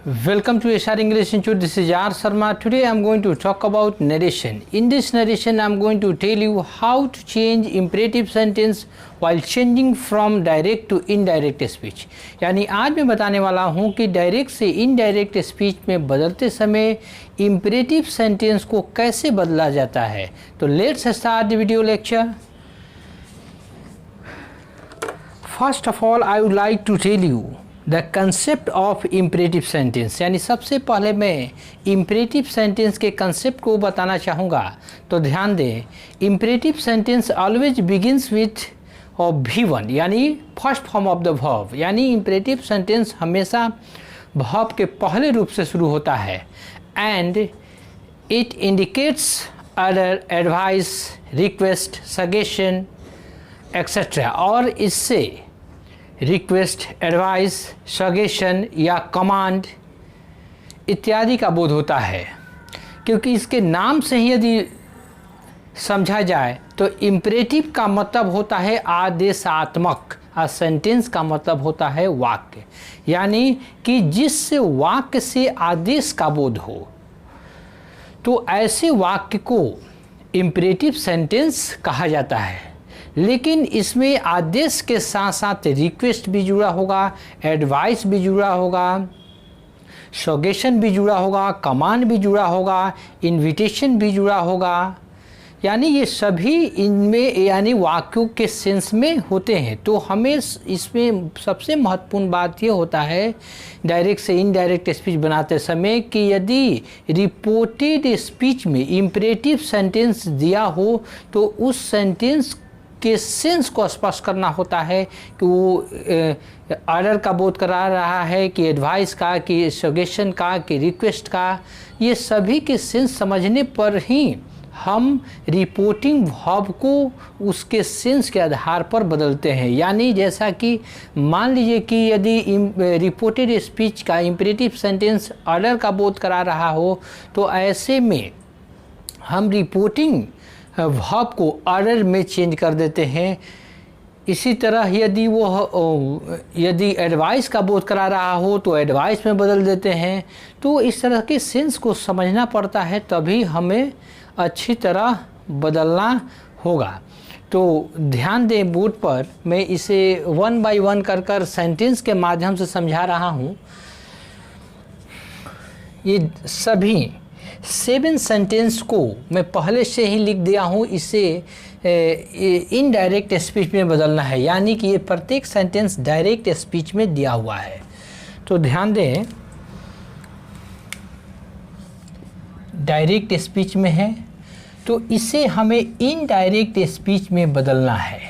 Welcome to SR English Institute. This is R. Sharma. Today I am going to talk about narration. In this narration I am going to tell you how to change imperative sentence while changing from direct to indirect speech. यानी आज मैं बताने वाला हूँ कि direct से indirect speech में बदलते समय imperative sentence को कैसे बदला जाता है. तो let's start the video lecture. First of all I would like to tell you the concept of imperative sentence. यानी सबसे पहले मैं इम्परेटिव सेंटेंस के कंसेप्ट को बताना चाहूँगा. तो ध्यान दें, imperative sentence always begins with V1 यानी first form of the verb. यानी इम्परेटिव सेंटेंस हमेशा वर्ब के पहले रूप से शुरू होता है. And it indicates order, advice, request, suggestion etcetera. और इससे रिक्वेस्ट, एडवाइस, सजेशन या कमांड इत्यादि का बोध होता है. क्योंकि इसके नाम से ही यदि समझा जाए तो इम्परेटिव का मतलब होता है आदेशात्मक, और सेंटेंस का मतलब होता है वाक्य. यानी कि जिस वाक्य से आदेश का बोध हो, तो ऐसे वाक्य को इम्परेटिव सेंटेंस कहा जाता है. लेकिन इसमें आदेश के साथ साथ रिक्वेस्ट भी जुड़ा होगा, एडवाइस भी जुड़ा होगा, सजेशन भी जुड़ा होगा, कमांड भी जुड़ा होगा, इनविटेशन भी जुड़ा होगा. यानी ये सभी इनमें यानी वाक्यों के सेंस में होते हैं. तो हमें इसमें सबसे महत्वपूर्ण बात ये होता है डायरेक्ट से इनडायरेक्ट स्पीच बनाते समय कि यदि रिपोर्टेड स्पीच में इम्परेटिव सेंटेंस दिया हो तो उस सेंटेंस के सेंस को स्पष्ट करना होता है कि वो ऑर्डर का बोध करा रहा है कि एडवाइस का, कि सजेशन का, कि रिक्वेस्ट का. ये सभी के सेंस समझने पर ही हम रिपोर्टिंग वर्ब को उसके सेंस के आधार पर बदलते हैं. यानी जैसा कि मान लीजिए कि यदि रिपोर्टेड स्पीच का इम्परेटिव सेंटेंस ऑर्डर का बोध करा रहा हो, तो ऐसे में हम रिपोर्टिंग वर्ब को ऑर्डर में चेंज कर देते हैं. इसी तरह यदि एडवाइस का बोध करा रहा हो तो एडवाइस में बदल देते हैं. तो इस तरह के सेंस को समझना पड़ता है, तभी हमें अच्छी तरह बदलना होगा. तो ध्यान दें, बोर्ड पर मैं इसे 1 बाय 1 कर सेंटेंस के माध्यम से समझा रहा हूँ. ये सभी 7 सेंटेंस को मैं पहले से ही लिख दिया हूँ. इसे इनडायरेक्ट स्पीच में बदलना है. यानी कि ये प्रत्येक सेंटेंस डायरेक्ट स्पीच में दिया हुआ है. तो ध्यान दें, डायरेक्ट स्पीच में है तो इसे हमें इनडायरेक्ट स्पीच में बदलना है.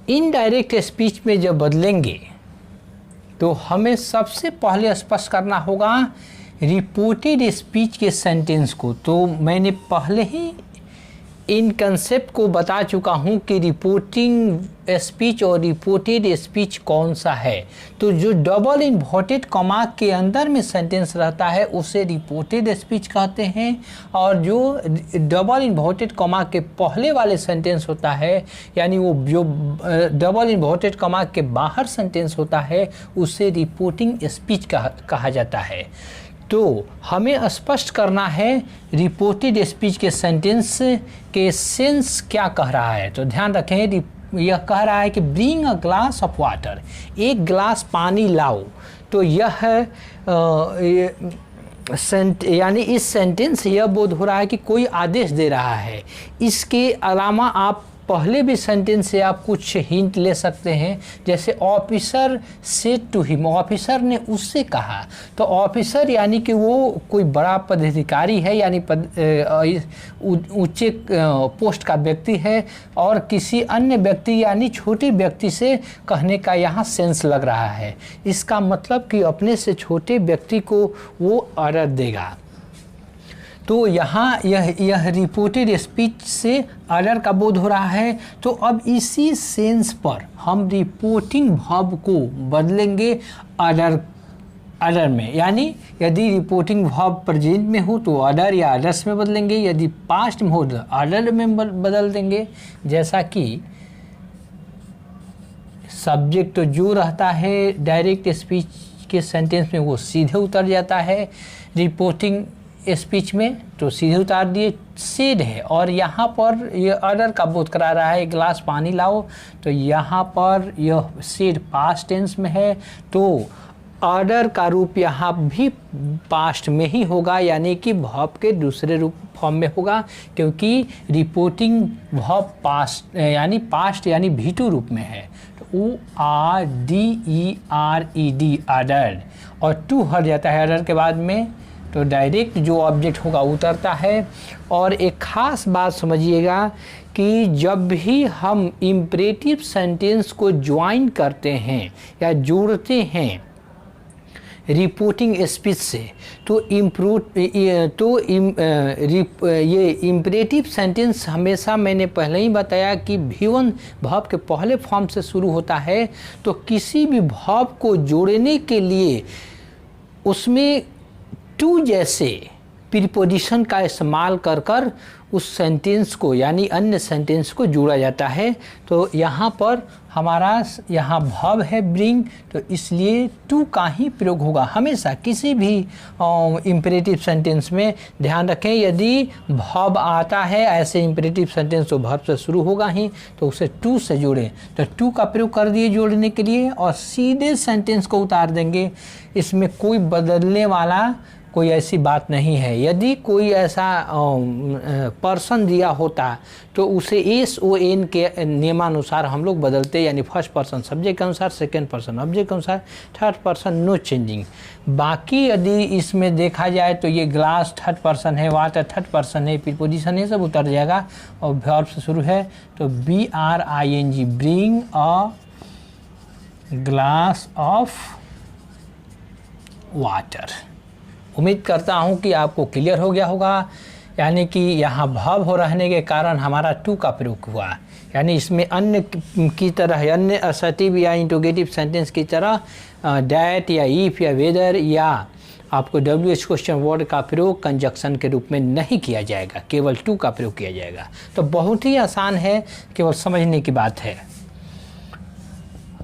इनडायरेक्ट स्पीच में जब बदलेंगे तो हमें सबसे पहले स्पष्ट करना होगा रिपोर्टेड स्पीच के सेंटेंस को. तो मैंने पहले ही इन कंसेप्ट को बता चुका हूँ कि रिपोर्टिंग स्पीच और रिपोर्टेड स्पीच कौन सा है. तो जो डबल इन्वर्टेड कॉमा के अंदर में सेंटेंस रहता है उसे रिपोर्टेड स्पीच कहते हैं, और जो डबल इन्वर्टेड कॉमा के पहले वाले सेंटेंस होता है, यानी वो जो डबल इन्वर्टेड कॉमा के बाहर सेंटेंस होता है, उसे रिपोर्टिंग स्पीच कहा जाता है. तो हमें स्पष्ट करना है रिपोर्टेड स्पीच के सेंटेंस के सेंस क्या कह रहा है. तो ध्यान रखें, यह कह रहा है कि bring a glass of water, एक गिलास पानी लाओ. तो यह यानी इस सेंटेंस से यह बोध हो रहा है कि कोई आदेश दे रहा है. इसके अलावा आप पहले भी सेंटेंस से आप कुछ हिंट ले सकते हैं. जैसे officer said to him, officer ने उससे कहा. तो ऑफिसर यानी कि वो कोई बड़ा पदाधिकारी है, यानी ऊंचे पोस्ट का व्यक्ति है, और किसी अन्य व्यक्ति यानी छोटे व्यक्ति से कहने का यहाँ सेंस लग रहा है. इसका मतलब कि अपने से छोटे व्यक्ति को वो ऑर्डर देगा. तो यहाँ यह रिपोर्टेड स्पीच से ऑर्डर का बोध हो रहा है. तो अब इसी सेंस पर हम रिपोर्टिंग वर्ब को बदलेंगे ऑर्डर में. यानी यदि रिपोर्टिंग वर्ब प्रेजेंट में हो तो ऑर्डर या ऑर्डर्स में बदलेंगे, यदि पास्ट में हो तो ऑर्डर में बदल देंगे. जैसा कि सब्जेक्ट जो रहता है डायरेक्ट स्पीच के सेंटेंस में वो सीधे उतर जाता है, रिपोर्टिंग स्पीच में तो सीधे उतार दिए सेड है, और यहाँ पर ये ऑर्डर का बोध करा रहा है, एक गिलास पानी लाओ, तो यहाँ पर यह सेड पास्ट टेंस में है, तो ऑर्डर का रूप यहाँ भी पास्ट में ही होगा, यानी कि वर्ब के दूसरे रूप फॉर्म में होगा, क्योंकि रिपोर्टिंग वर्ब पास्ट यानी V2 रूप में है। तो ORDERED ऑर्डर, और टू हट जाता है ऑर्डर के बाद में, तो डायरेक्ट जो ऑब्जेक्ट होगा उतरता है। और एक ख़ास बात समझिएगा कि जब भी हम इम्परेटिव सेंटेंस को ज्वाइन करते हैं या जोड़ते हैं रिपोर्टिंग स्पीच से, तो ये इम्परेटिव सेंटेंस हमेशा, मैंने पहले ही बताया कि V1 वर्ब के पहले फॉर्म से शुरू होता है। तो किसी भी वर्ब को जोड़ने के लिए उसमें टू जैसे प्रीपोजिशन का इस्तेमाल कर उस सेंटेंस को यानी अन्य सेंटेंस को जोड़ा जाता है। तो यहाँ पर हमारा यहाँ वर्ब है ब्रिंग, तो इसलिए टू का ही प्रयोग होगा हमेशा किसी भी इम्परेटिव सेंटेंस में। ध्यान रखें, यदि वर्ब आता है ऐसे इम्परेटिव सेंटेंस तो वर्ब से शुरू होगा ही, तो उसे टू से जोड़ें, तो टू का प्रयोग कर दिए जोड़ने के लिए, और सीधे सेंटेंस को उतार देंगे। इसमें कोई बदलने वाला कोई ऐसी बात नहीं है। यदि कोई ऐसा पर्सन दिया होता तो उसे SON के नियमानुसार हम लोग बदलते, यानी फर्स्ट पर्सन सब्जेक्ट के अनुसार, सेकंड पर्सन ऑब्जेक्ट के अनुसार, थर्ड पर्सन नो चेंजिंग। बाकी यदि इसमें देखा जाए तो ये ग्लास थर्ड पर्सन है, वाटर थर्ड पर्सन है, प्रीपोजिशन है, सब उतर जाएगा, और वर्ब से शुरू है तो BRING bring a glass of water. उम्मीद करता हूँ कि आपको क्लियर हो गया होगा, यानी कि यहाँ वर्ब हो रहने के कारण हमारा टू का प्रयोग हुआ, यानी इसमें अन्य की तरह, अन्य असर्टिव या इंटरोगेटिव सेंटेंस की तरह डैट या इफ या वेदर या आपको WH क्वेश्चन वर्ड का प्रयोग कंजक्शन के रूप में नहीं किया जाएगा, केवल टू का प्रयोग किया जाएगा। तो बहुत ही आसान है, केवल समझने की बात है।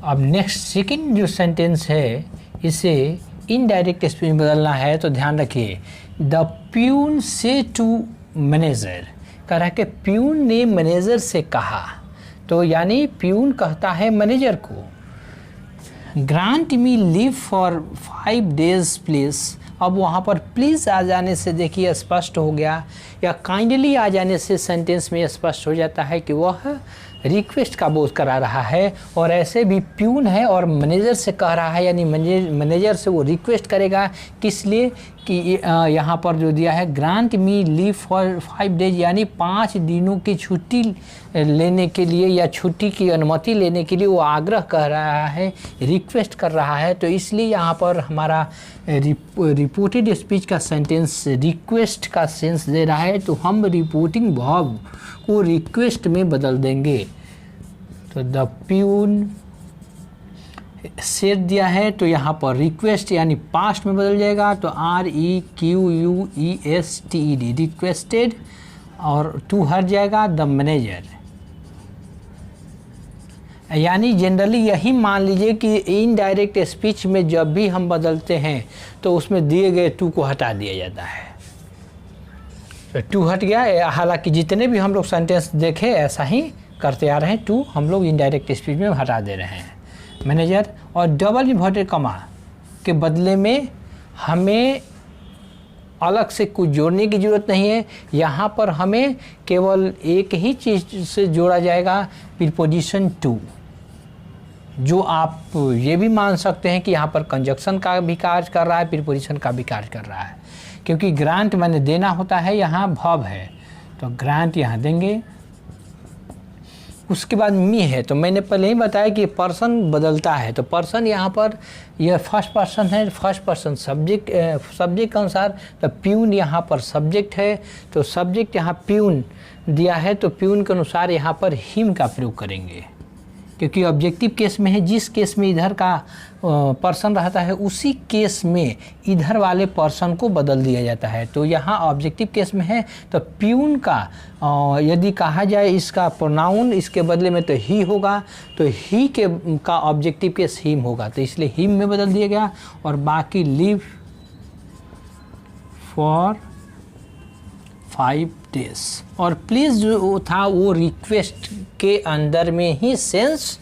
अब नेक्स्ट सेकंड जो सेंटेंस है, इसे इनडायरेक्ट स्पीच में बदलना है, तो ध्यान रखिए। द प्यून से टू मैनेजर, कह रहा है कि प्यून ने मैनेजर से कहा, तो यानी प्यून कहता है मैनेजर को, grant me leave for 5 days please. अब वहाँ पर प्लीज़ आ जाने से देखिए स्पष्ट हो गया, या काइंडली आ जाने से सेंटेंस में स्पष्ट हो जाता है कि वह रिक्वेस्ट का बोध करा रहा है। और ऐसे भी प्यून है और मैनेजर से कह रहा है, यानी मैनेजर से वो रिक्वेस्ट करेगा, किस लिए कि यहाँ पर जो दिया है grant me leave for 5 days, यानी 5 दिनों की छुट्टी लेने के लिए या छुट्टी की अनुमति लेने के लिए वो आग्रह कर रहा है, रिक्वेस्ट कर रहा है। तो इसलिए यहाँ पर हमारा रिपोर्टेड स्पीच का सेंटेंस रिक्वेस्ट का सेंस दे रहा है, तो हम रिपोर्टिंग वर्ब को रिक्वेस्ट में बदल देंगे। तो द प्यून सेड दिया है, तो यहाँ पर रिक्वेस्ट यानी पास्ट में बदल जाएगा, तो REQUESTED रिक्वेस्टेड, और टू हट जाएगा द मैनेजर। यानी जनरली यही मान लीजिए कि इनडायरेक्ट स्पीच में जब भी हम बदलते हैं तो उसमें दिए गए टू को हटा दिया जाता है, तो टू हट गया। हालांकि जितने भी हम लोग सेंटेंस देखे ऐसा ही करते आ रहे हैं, टू हम लोग इनडायरेक्ट स्पीच में हटा दे रहे हैं मैनेजर। और डबल इन्वर्टेड कॉमा के बदले में हमें अलग से कुछ जोड़ने की ज़रूरत नहीं है, यहाँ पर हमें केवल एक ही चीज़ से जोड़ा जाएगा, प्रीपोजिशन टू, जो आप ये भी मान सकते हैं कि यहाँ पर कंजक्शन का भी कार्य कर रहा है, प्रीपोजिशन का भी कार्य कर रहा है, क्योंकि ग्रांट मैंने देना होता है, यहाँ वर्ब है, तो ग्रांट यहाँ देंगे। उसके बाद मी है, तो मैंने पहले ही बताया कि पर्सन बदलता है, तो पर्सन यहाँ पर यह फर्स्ट पर्सन है, फर्स्ट पर्सन सब्जेक्ट के अनुसार, तो प्यून यहाँ पर सब्जेक्ट है, तो सब्जेक्ट यहाँ प्यून दिया है, तो प्यून के अनुसार यहाँ पर हिम का प्रयोग करेंगे, क्योंकि ऑब्जेक्टिव केस में है, जिस केस में इधर का पर्सन रहता है उसी केस में इधर वाले पर्सन को बदल दिया जाता है। तो यहाँ ऑब्जेक्टिव केस में है तो प्यून का यदि कहा जाए इसका प्रोनाउन इसके बदले में तो ही होगा, तो ही के का ऑब्जेक्टिव केस हिम होगा, तो इसलिए हिम में बदल दिया गया। और बाकी लिव फॉर 5 डेज, और प्लीज़ जो था वो रिक्वेस्ट के अंदर में ही सेंस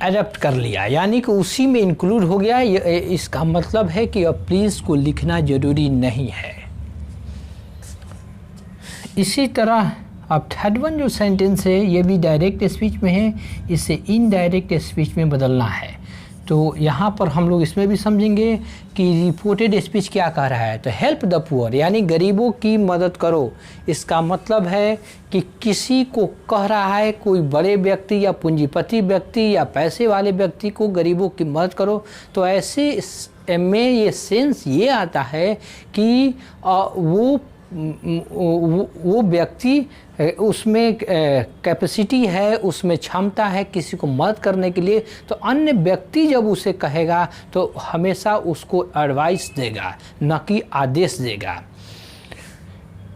एडप्ट कर लिया, यानी कि उसी में इंक्लूड हो गया। इसका मतलब है कि अब प्लीज़ को लिखना ज़रूरी नहीं है। इसी तरह अब थर्ड वन जो सेंटेंस है ये भी डायरेक्ट स्पीच में है, इसे इनडायरेक्ट स्पीच में बदलना है। तो यहाँ पर हम लोग इसमें भी समझेंगे कि रिपोर्टेड स्पीच क्या कह रहा है। तो हेल्प द पुअर यानी गरीबों की मदद करो, इसका मतलब है कि किसी को कह रहा है, कोई बड़े व्यक्ति या पूंजीपति व्यक्ति या पैसे वाले व्यक्ति को गरीबों की मदद करो। तो ऐसे में ये सेंस ये आता है कि वो व्यक्ति उसमें कैपेसिटी है, उसमें क्षमता है किसी को मदद करने के लिए। तो अन्य व्यक्ति जब उसे कहेगा तो हमेशा उसको एडवाइस देगा, न कि आदेश देगा।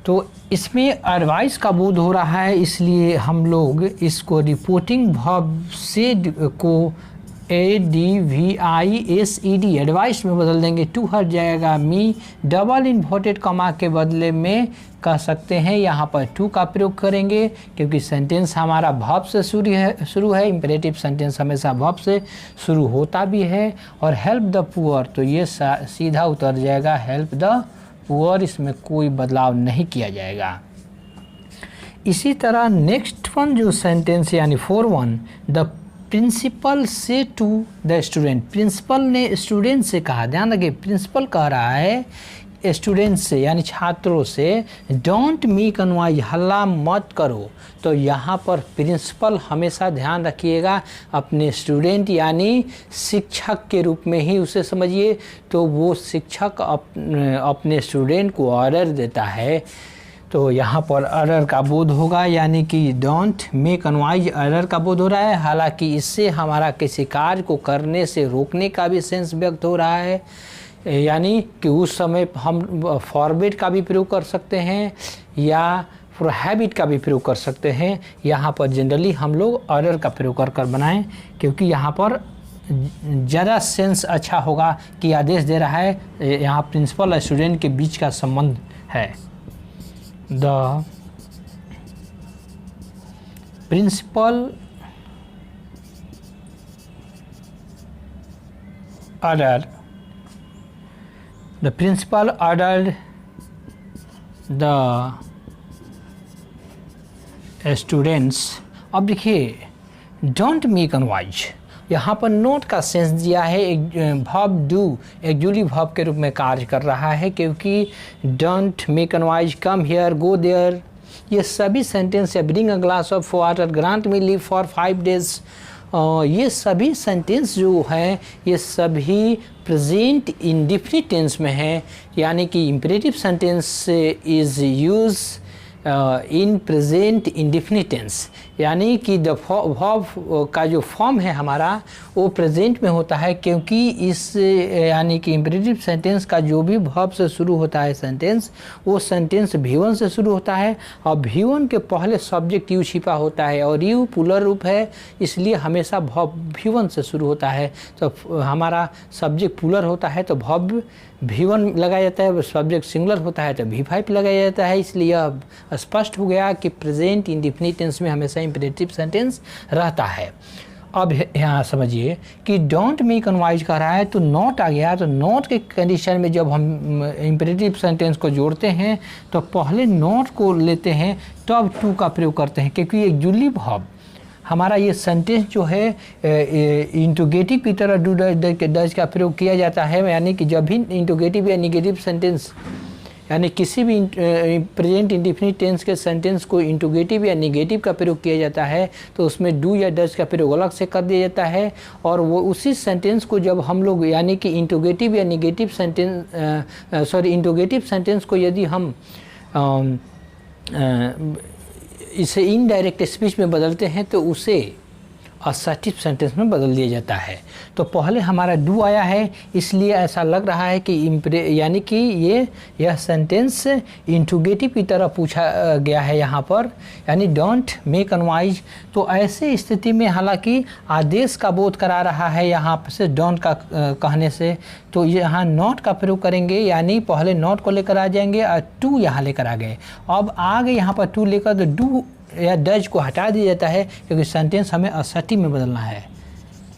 तो इसमें एडवाइस का बोध हो रहा है, इसलिए हम लोग इसको रिपोर्टिंग वर्ब से को ADVISED एडवाइस में बदल देंगे। टू हट जाएगा मी, डबल इन्वर्टेड कॉमा के बदले में कह सकते हैं यहाँ पर टू का प्रयोग करेंगे, क्योंकि सेंटेंस हमारा वर्ब से शुरू है। इंपेरेटिव सेंटेंस हमेशा वर्ब से शुरू होता भी है। और हेल्प द पुअर, तो ये सीधा उतर जाएगा हेल्प द पुअर, इसमें कोई बदलाव नहीं किया जाएगा। इसी तरह नेक्स्ट वन जो सेंटेंस यानी 4-1, द प्रिंसिपल से टू द स्टूडेंट, प्रिंसिपल ने स्टूडेंट से कहा। ध्यान रखिए, प्रिंसिपल कह रहा है स्टूडेंट से यानी छात्रों से डोंट मेक नॉइज, हल्ला मत करो। तो यहाँ पर प्रिंसिपल हमेशा ध्यान रखिएगा अपने स्टूडेंट यानी शिक्षक के रूप में ही उसे समझिए। तो वो शिक्षक अपने स्टूडेंट को ऑर्डर देता है, तो यहाँ पर एरर का बोध होगा, यानी कि डोंट मेक नॉइज एरर का बोध हो रहा है। हालांकि इससे हमारा किसी कार्य को करने से रोकने का भी सेंस व्यक्त हो रहा है, यानी कि उस समय हम फॉरबिड का भी प्रयोग कर सकते हैं या प्रोहिबिट का भी प्रयोग कर सकते हैं। यहाँ पर जनरली हम लोग एरर का प्रयोग कर बनाएं, क्योंकि यहाँ पर ज़्यादा सेंस अच्छा होगा कि आदेश दे रहा है। यहाँ प्रिंसिपल और स्टूडेंट के बीच का संबंध है। The principal ordered the students। अब देखिए डोंट मेक नॉइज, यहाँ पर नोट का सेंस दिया है, एक वर्ब डू एक्जुअली वर्ब के रूप में कार्य कर रहा है, क्योंकि don't make noise, come here, go there, ये सभी सेंटेंस है। Bring a glass of water, grant me leave for 5 days, ये सभी सेंटेंस जो हैं ये सभी प्रेजेंट इंडेफिनिट टेंस में है, यानी कि imperative sentence is use in present indefinite tense, यानी कि द वर्ब का जो फॉर्म है हमारा वो प्रेजेंट में होता है, क्योंकि इस यानी कि इंपेरेटिव सेंटेंस का जो भी वर्ब से शुरू होता है सेंटेंस, वो सेंटेंस V1 से शुरू होता है और V1 के पहले सब्जेक्ट यू छिपा होता है और यू पुलर रूप है, इसलिए हमेशा वर्ब V1 से शुरू होता है। तो हमारा सब्जेक्ट पुलर होता है तो वर्ब V1 लगाया जाता है, सब्जेक्ट सिंगुलर होता है तो V5 लगाया जाता है। इसलिए अब स्पष्ट हो गया कि प्रेजेंट इंडेफिनिट टेंस में हमेशा इंपेरेटिव सेंटेंस रहता है। अब यहाँ समझिए कि डोंट मेक नॉइज कर रहा है तो नॉट आ गया, तो नॉट के कंडीशन में जब हम इंपेरेटिव सेंटेंस को जोड़ते हैं तो पहले नॉट को लेते हैं तब टू का प्रयोग करते हैं, क्योंकि एक्जुअली वर्ब हमारा ये सेंटेंस जो है इंटरोगेटिव की तरह डू डज का प्रयोग किया जाता है, यानी कि जब भी इंटरोगेटिव या नेगेटिव सेंटेंस यानी किसी भी प्रेजेंट इंडेफिनिट टेंस के सेंटेंस को इंटरोगेटिव या नेगेटिव का प्रयोग किया जाता है तो उसमें डू या डज का प्रयोग अलग से कर दिया जाता है। और वो उसी सेंटेंस को जब हम लोग यानी कि इंटरोगेटिव या नेगेटिव सेंटेंस इंटरोगेटिव सेंटेंस को यदि हम इसे इनडायरेक्ट स्पीच में बदलते हैं तो उसे असर्टिव सेंटेंस में बदल दिया जाता है। तो पहले हमारा डू आया है, इसलिए ऐसा लग रहा है कि यानी कि यह सेंटेंस इंट्रोगेटिव की तरह पूछा गया है यहाँ पर, यानी डोंट मेक अनवाइज। तो ऐसे स्थिति में हालांकि आदेश का बोध करा रहा है यहाँ से डोंट का कहने से, तो यहाँ नॉट का प्रयोग करेंगे, यानी पहले नॉट को लेकर आ जाएंगे और टू यहाँ लेकर आ गए। अब आगे यहाँ पर टू लेकर तो डू या डज को हटा दिया जाता है, क्योंकि सेंटेंस हमें असर्टिव में बदलना है,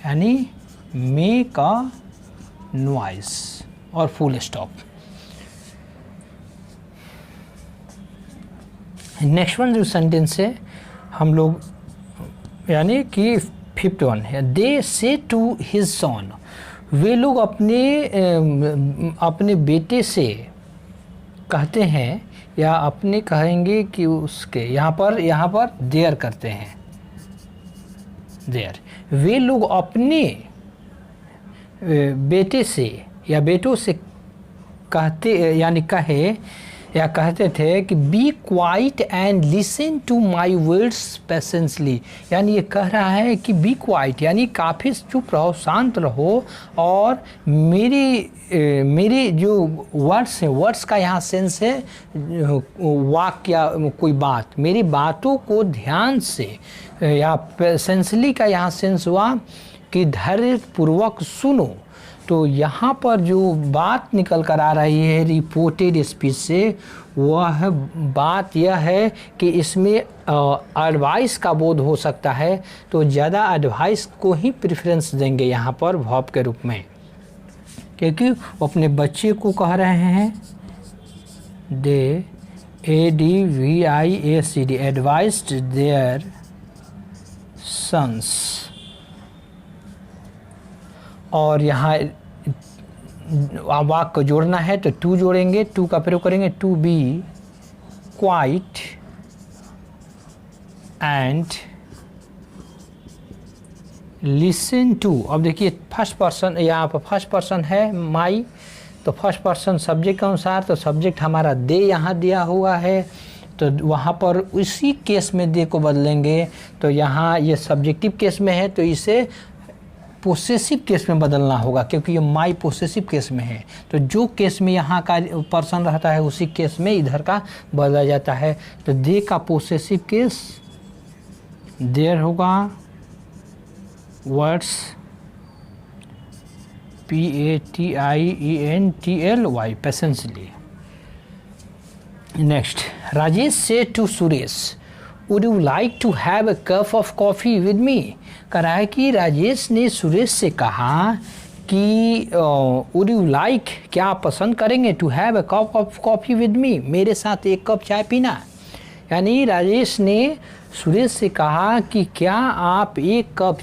यानी मेक अ नॉइस और फुल स्टॉप। नेक्स्ट वन जो सेंटेंस है हम लोग, यानी कि 51 है, दे से टू हिज सन, वे लोग अपने बेटे से कहते हैं, या अपने कहेंगे कि उसके, यहाँ पर देयर करते हैं, देयर। वे लोग अपने बेटे से या बेटों से कहते, यानी कहे या कहते थे कि be quiet and listen to my words patiently, यानी ये कह रहा है कि बी क्वाइट यानी काफ़ी चुप रहो, शांत रहो, और मेरे जो वर्ड्स हैं, वर्ड्स का यहाँ सेंस है वाक्य या कोई बात, मेरी बातों को ध्यान से, या पेशेंसली का यहाँ सेंस हुआ कि धैर्यपूर्वक सुनो। तो यहाँ पर जो बात निकल कर आ रही है रिपोर्टेड स्पीच से, वह बात यह है कि इसमें एडवाइस का बोध हो सकता है, तो ज़्यादा एडवाइस को ही प्रेफरेंस देंगे यहाँ पर वर्ब के रूप में, क्योंकि वो अपने बच्चे को कह रहे हैं, दे ADVIACD एडवाइस्ड देयर सन्स, और यहाँ वाक्य को जोड़ना है तो टू जोड़ेंगे, टू का प्रयोग करेंगे, to be quiet and listen to. अब देखिए फर्स्ट पर्सन, यहाँ पर फर्स्ट पर्सन है माई, तो फर्स्ट पर्सन सब्जेक्ट के अनुसार, तो सब्जेक्ट हमारा दे यहाँ दिया हुआ है, तो वहाँ पर उसी केस में दे को बदलेंगे। तो यहाँ ये सब्जेक्टिव केस में है, तो इसे पोसेसिव केस में बदलना होगा, क्योंकि ये माई पोसेसिव केस में है। तो जो केस में यहाँ का पर्सन रहता है उसी केस में इधर का बदला जाता है। तो दे का पोसेसिव केस देयर होगा, words PATIENTLY patiently. Next, Rajesh से to Suresh, would you like to have a cup of coffee with me. कह रहा है कि राजेश ने सुरेश से कहा कि वुड यू लाइक, क्या आप पसंद करेंगे, to have a cup of coffee with me, मेरे साथ एक कप चाय पीना। यानी राजेश ने सुरेश से कहा कि क्या आप एक कप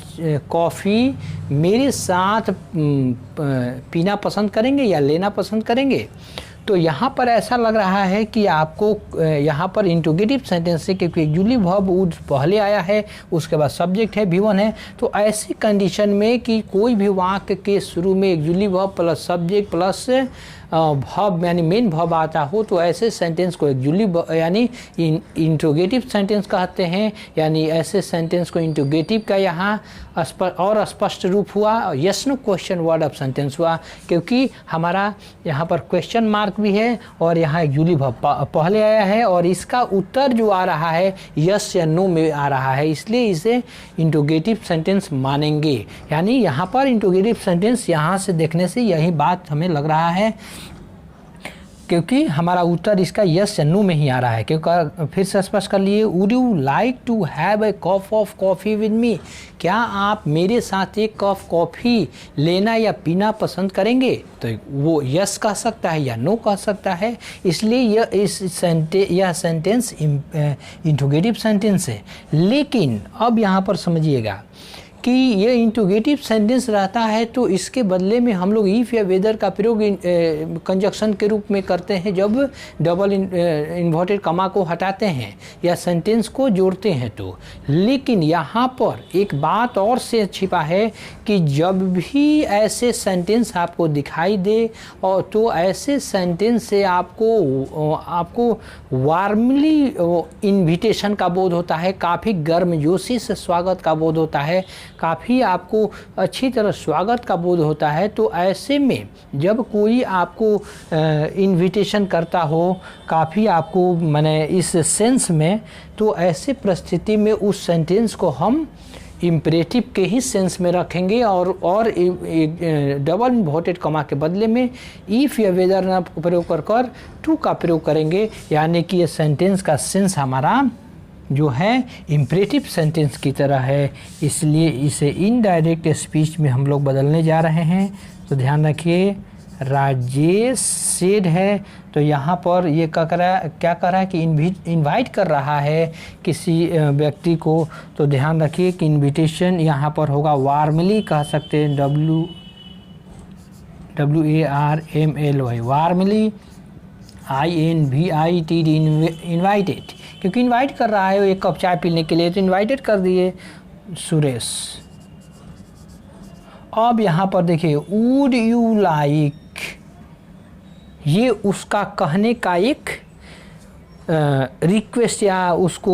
कॉफ़ी मेरे साथ पीना पसंद करेंगे या लेना पसंद करेंगे। तो यहाँ पर ऐसा लग रहा है कि आपको यहाँ पर इंट्रोगेटिव सेंटेंस से, क्योंकि एक्जुअली वर्ब वुड पहले आया है, उसके बाद सब्जेक्ट है V1 है, तो ऐसी कंडीशन में कि कोई भी वाक्य के शुरू में actually verb plus subject plus verb यानी मेन वर्ब आता हो, तो ऐसे सेंटेंस को एक्जुअली यानी इंट्रोगेटिव सेंटेंस कहते हैं। यानी ऐसे सेंटेंस को इंट्रोगेटिव का यहाँ और स्पष्ट रूप हुआ, yes no question word of sentence हुआ, क्योंकि हमारा यहाँ पर क्वेश्चन मार्क भी है और यहाँ एक्जुअली वर्ब पहले आया है, और इसका उत्तर जो आ रहा है यस या नो में आ रहा है, इसलिए इसे इंट्रोगेटिव सेंटेंस मानेंगे। यानी यहाँ पर इंट्रोगेटिव सेंटेंस यहाँ से देखने से यही बात हमें लग रहा है, क्योंकि हमारा उत्तर इसका यस या नो में ही आ रहा है। क्योंकि फिर से स्पष्ट कर लिए, would you like to have a cup of coffee with me, क्या आप मेरे साथ एक कप कॉफ़ी लेना या पीना पसंद करेंगे। तो वो यस कह सकता है या नो कह सकता है, इसलिए यह सेंटेंस इंट्रोगेटिव सेंटेंस है। लेकिन अब यहाँ पर समझिएगा कि ये इंट्रोगेटिव सेंटेंस रहता है, तो इसके बदले में हम लोग इफ़ या वेदर का प्रयोग कंजक्शन के रूप में करते हैं, जब डबल इन्वर्टेड कमा को हटाते हैं या सेंटेंस को जोड़ते हैं। तो लेकिन यहाँ पर एक बात और से छिपा है कि जब भी ऐसे सेंटेंस आपको दिखाई दे, और तो ऐसे सेंटेंस से आपको वार्मली इन्विटेशन का बोध होता है, काफ़ी गर्मजोशी से स्वागत का बोध होता है। काफ़ी आपको अच्छी तरह स्वागत का बोध होता है। तो ऐसे में जब कोई आपको इनविटेशन करता हो काफ़ी आपको माने इस सेंस में, तो ऐसे परिस्थिति में उस सेंटेंस को हम इम्परेटिव के ही सेंस में रखेंगे और डबल इन्वर्टेड कॉमा के बदले में इफ़ या वेदर ना प्रयोग कर टू का प्रयोग करेंगे, यानी कि ये सेंटेंस का सेंस हमारा जो है इम्परेटिव सेंटेंस की तरह है। इसलिए इसे इनडायरेक्ट स्पीच में हम लोग बदलने जा रहे हैं। तो ध्यान रखिए, राजेश सेड है, तो यहाँ पर ये क्या कर रहा है कि इनवाइट कर रहा है किसी व्यक्ति को। तो ध्यान रखिए कि इनविटेशन यहाँ पर होगा वार्मली, कह सकते हैं WARMLY, वार्मली, INVITED, इनवाइटेड, क्योंकि इनवाइट कर रहा है एक कप चाय पीने के लिए, तो इनवाइटेड कर दिए सुरेश। अब यहाँ पर देखिए वुड यू लाइक, ये उसका कहने का एक रिक्वेस्ट या उसको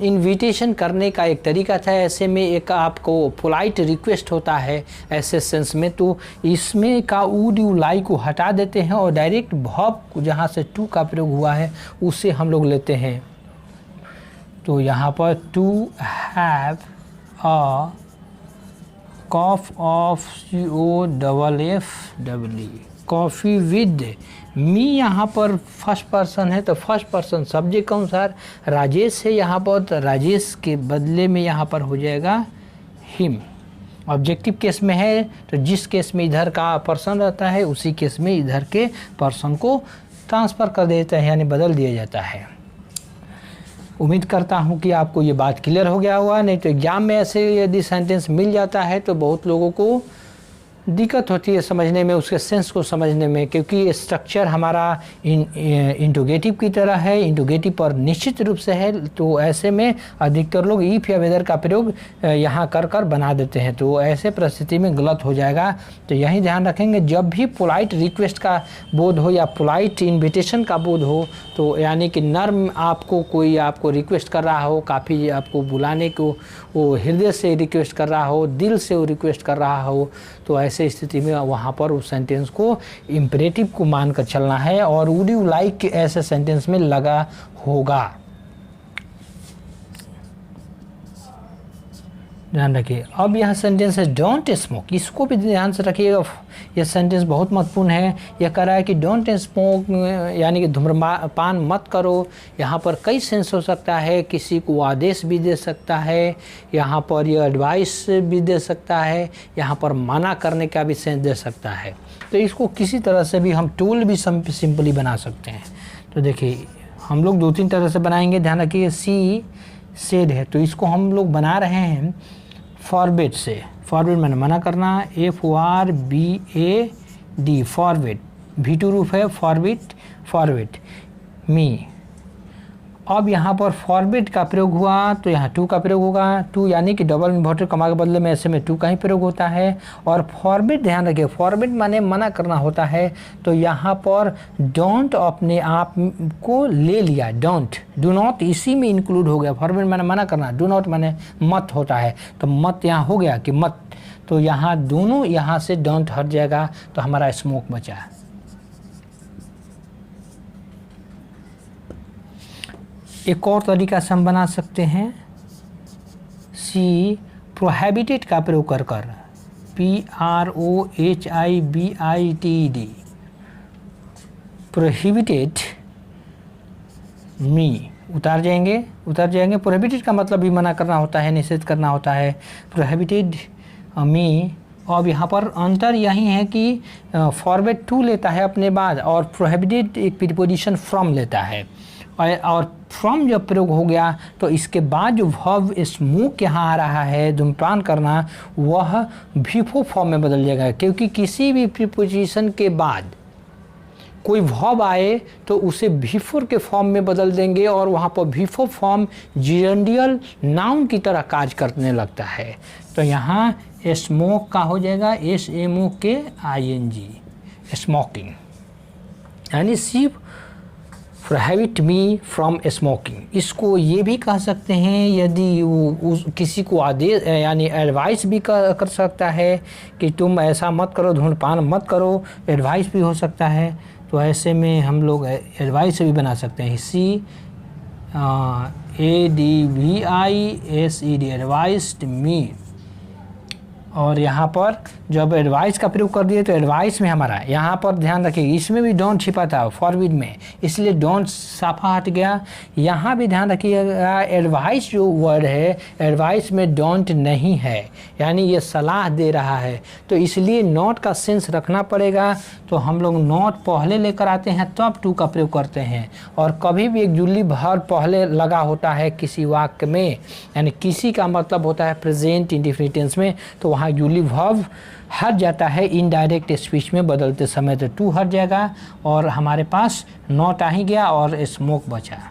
इनविटेशन करने का एक तरीका था। ऐसे में एक आपको पोलाइट रिक्वेस्ट होता है ऐसे सेंस में, तो इसमें का वुड यू लाइक को हटा देते हैं और डायरेक्ट वर्ब जहाँ से टू का प्रयोग हुआ है उसे हम लोग लेते हैं। तो यहाँ पर to have a cup of COFFWE, coffee with me, यहाँ पर फर्स्ट पर्सन है तो फर्स्ट पर्सन सब्जेक्ट के अनुसार राजेश है, यहाँ पर तो राजेश के बदले में यहाँ पर हो जाएगा हिम। ऑब्जेक्टिव केस में है तो जिस केस में इधर का पर्सन रहता है उसी केस में इधर के पर्सन को ट्रांसफ़र कर देता है, यानी बदल दिया जाता है। उम्मीद करता हूँ कि आपको ये बात क्लियर हो गया हुआ। नहीं तो एग्ज़ाम में ऐसे यदि सेंटेंस मिल जाता है तो बहुत लोगों को दिक्कत होती है समझने में, उसके सेंस को समझने में, क्योंकि स्ट्रक्चर हमारा इंटरोगेटिव की तरह है, इंटरोगेटिव पर निश्चित रूप से है। तो ऐसे में अधिकतर लोग इफ़ या वेदर का प्रयोग यहाँ कर बना देते हैं, तो ऐसे परिस्थिति में गलत हो जाएगा। तो यही ध्यान रखेंगे, जब भी पोलाइट रिक्वेस्ट का बोध हो या पोलाइट इन्विटेशन का बोध हो, तो यानी कि नर्म आपको कोई आपको रिक्वेस्ट कर रहा हो, काफ़ी आपको बुलाने को वो हृदय से रिक्वेस्ट कर रहा हो, दिल से वो रिक्वेस्ट कर रहा हो, तो ऐसे स्थिति में वहाँ पर उस सेंटेंस को इम्परेटिव को मानकर चलना है और वुड यू लाइक ऐसे सेंटेंस में लगा होगा। ध्यान रखिए। अब यह सेंटेंस है डोंट स्मोक, इसको भी ध्यान से रखिएगा, यह सेंटेंस बहुत महत्वपूर्ण है। यह कह रहा है कि डोंट स्मोक यानी कि धूम्रपान मत करो। यहाँ पर कई सेंस हो सकता है, किसी को आदेश भी दे सकता है, यहाँ पर यह एडवाइस भी दे सकता है, यहाँ पर मना करने का भी सेंस दे सकता है। तो इसको किसी तरह से भी हम टूल भी सिंपली बना सकते हैं। तो देखिए हम लोग दो तीन तरह से बनाएंगे। ध्यान रखिए, सी सेड है तो इसको हम लोग बना रहे हैं फॉरबिड से। फॉरबिड मैंने मना करना, FORBAD, फॉरबिड, V2 रूप है फॉरबिड मी। अब यहाँ पर फॉरबिड का प्रयोग हुआ तो यहाँ टू का प्रयोग होगा। टू यानी कि डबल इन्वर्टेड कॉमा के बदले में ऐसे में टू का ही प्रयोग होता है। और फॉरबिड ध्यान रखिए, फॉरबिड माने मना करना होता है, तो यहाँ पर डोंट अपने आप को ले लिया, डोंट, डू नॉट इसी में इंक्लूड हो गया। फॉरबिड माने मना करना, डू नॉट माने मत होता है, तो मत यहाँ हो गया कि मत, तो यहाँ दोनों यहाँ से डोंट हट जाएगा तो हमारा स्मोक बचा। एक और तरीका से हम बना सकते हैं, सी प्रोहिबिटेड का प्रयोग कर PROHIBITED, प्रोहिबिटेड मी, उतार जाएंगे। प्रोहिबिटेड का मतलब भी मना करना होता है, निषेध करना होता है, प्रोहिबिटेड मी। अब यहाँ पर अंतर यही है कि फॉरबिड टू लेता है अपने बाद और प्रोहिबिटेड एक प्रीपोजिशन फ्रॉम लेता है। और फ्रॉम जब प्रयोग हो गया तो इसके बाद जो वर्ब स्मोक यहाँ आ रहा है, धूम्रपान करना, वह बिफोर फॉर्म में बदल जाएगा, क्योंकि किसी भी प्रीपोजिशन के बाद कोई वर्ब आए तो उसे बिफोर के फॉर्म में बदल देंगे और वहाँ पर बिफोर फॉर्म जेरेंडियल नाउन की तरह कार्य करने लगता है। तो यहाँ स्मोक का हो जाएगा SMOKING, स्मोकिंग, यानी सिर्फ प्रोहिबिट मी फ्रॉम स्मोकिंग, इसको ये भी कह सकते हैं यदि किसी को आदेश यानी एडवाइस भी कर सकता है कि तुम ऐसा मत करो, धूम्रपान मत करो, एडवाइस भी हो सकता है। तो ऐसे में हम लोग एडवाइस भी बना सकते हैं, ADVISED, एडवाइस्ड मी। और यहाँ पर जब एडवाइस का प्रयोग कर दिए तो एडवाइस में हमारा यहाँ पर ध्यान रखिए, इसमें भी डोंट छिपा था फॉरबिड में, इसलिए डोंट साफा हट गया। यहाँ भी ध्यान रखिएगा एडवाइस जो वर्ड है, एडवाइस में डोंट नहीं है, यानी ये सलाह दे रहा है, तो इसलिए नॉट का सेंस रखना पड़ेगा। तो हम लोग नॉट पहले लेकर आते हैं तब टू का प्रयोग करते हैं। और कभी भी एक जुली वर्ब पहले लगा होता है किसी वाक्य में, यानी किसी का मतलब होता है प्रेजेंट इंडेफिनिट टेंस में, तो वहाँ जुली वर्ब हट जाता है इनडायरेक्ट स्पीच में बदलते समय, तो टू हट जाएगा और हमारे पास नॉट आ ही गया और स्मोक बचा।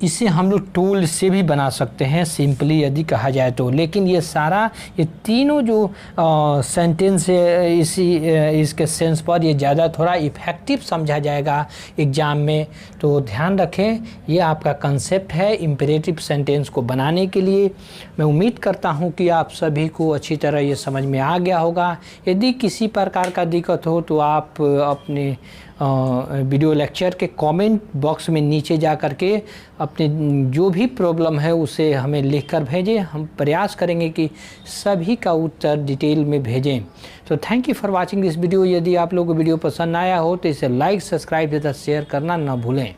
इसे हम लोग टूल से भी बना सकते हैं सिंपली यदि कहा जाए तो, लेकिन ये सारा ये तीनों जो सेंटेंस है इसके सेंस पर ये ज़्यादा थोड़ा इफ़ेक्टिव समझा जाएगा एग्ज़ाम में। तो ध्यान रखें, ये आपका कंसेप्ट है इम्पेरेटिव सेंटेंस को बनाने के लिए। मैं उम्मीद करता हूँ कि आप सभी को अच्छी तरह ये समझ में आ गया होगा। यदि किसी प्रकार का दिक्कत हो तो आप अपने वीडियो लेक्चर के कमेंट बॉक्स में नीचे जा कर के अपने जो भी प्रॉब्लम है उसे हमें लिखकर भेजें। हम प्रयास करेंगे कि सभी का उत्तर डिटेल में भेजें। तो thank you for watching this video. यदि आप लोगों को वीडियो पसंद आया हो तो इसे लाइक, सब्सक्राइब तथा शेयर करना ना भूलें।